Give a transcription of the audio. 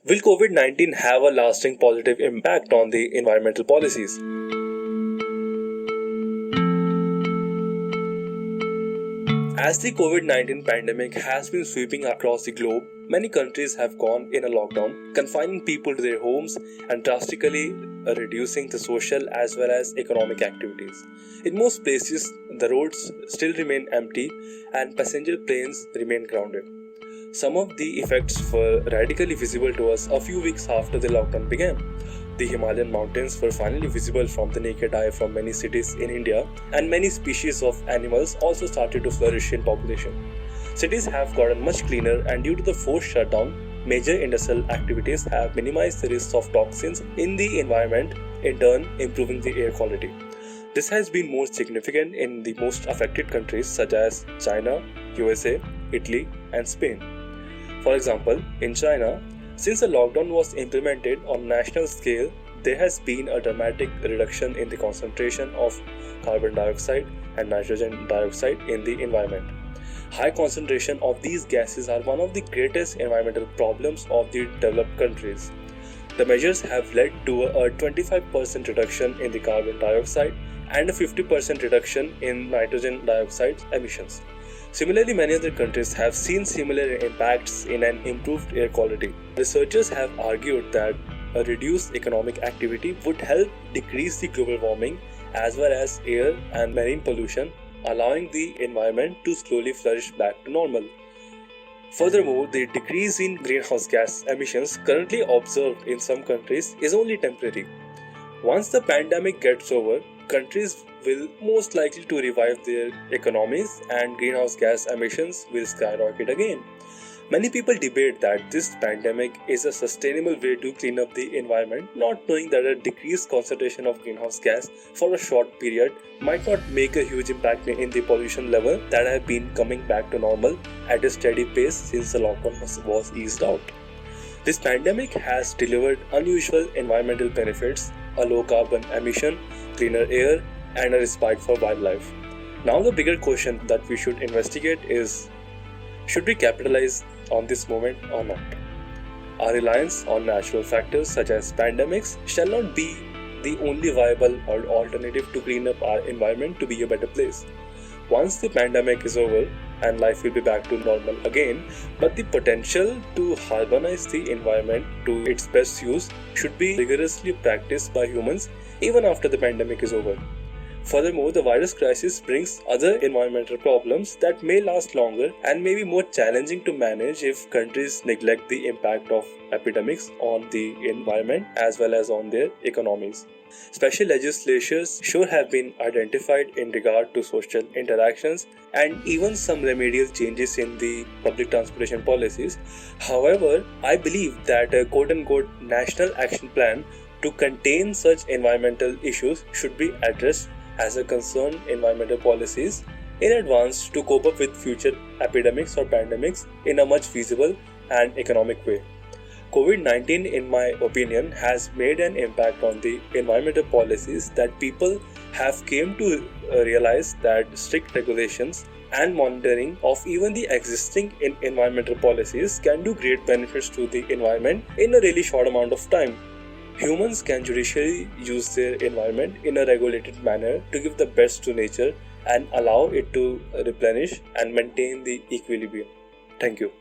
Will COVID-19 have a lasting positive impact on the environmental policies? As the COVID-19 pandemic has been sweeping across the globe, many countries have gone in a lockdown, confining people to their homes and drastically reducing the social as well as economic activities. In most places, the roads still remain empty and passenger planes remain grounded. Some of the effects were radically visible to us a few weeks after the lockdown began. The Himalayan mountains were finally visible from the naked eye from many cities in India, and many species of animals also started to flourish in population. Cities have gotten much cleaner, and due to the forced shutdown, major industrial activities have minimized the risks of toxins in the environment, in turn improving the air quality. This has been more significant in the most affected countries such as China, USA, Italy, and Spain. For example, in China, since the lockdown was implemented on national scale, there has been a dramatic reduction in the concentration of carbon dioxide and nitrogen dioxide in the environment. High concentration of these gases are one of the greatest environmental problems of the developed countries. The measures have led to a 25% reduction in the carbon dioxide and a 50% reduction in nitrogen dioxide emissions. Similarly, many other countries have seen similar impacts in an improved air quality. Researchers have argued that a reduced economic activity would help decrease the global warming as well as air and marine pollution, allowing the environment to slowly flourish back to normal. Furthermore, the decrease in greenhouse gas emissions currently observed in some countries is only temporary. Once the pandemic gets over, countries will most likely to revive their economies and greenhouse gas emissions will skyrocket again. Many people debate that this pandemic is a sustainable way to clean up the environment, not knowing that a decreased concentration of greenhouse gas for a short period might not make a huge impact in the pollution level that have been coming back to normal at a steady pace since the lockdown was eased out. This pandemic has delivered unusual environmental benefits, a low carbon emission, cleaner air, and a respite for wildlife. Now the bigger question that we should investigate is, should we capitalize on this moment or not? Our reliance on natural factors such as pandemics shall not be the only viable or alternative to clean up our environment to be a better place. Once the pandemic is over and life will be back to normal again, but the potential to harmonize the environment to its best use should be rigorously practiced by humans even after the pandemic is over. Furthermore, the virus crisis brings other environmental problems that may last longer and may be more challenging to manage if countries neglect the impact of epidemics on the environment as well as on their economies. Special legislations sure have been identified in regard to social interactions and even some remedial changes in the public transportation policies. However, I believe that a quote-unquote national action plan to contain such environmental issues should be addressed as a concerned environmental policies in advance to cope up with future epidemics or pandemics in a much feasible and economic way. COVID-19, in my opinion, has made an impact on the environmental policies that people have came to realize that strict regulations and monitoring of even the existing environmental policies can do great benefits to the environment in a really short amount of time. Humans can judiciously use their environment in a regulated manner to give the best to nature and allow it to replenish and maintain the equilibrium. Thank you.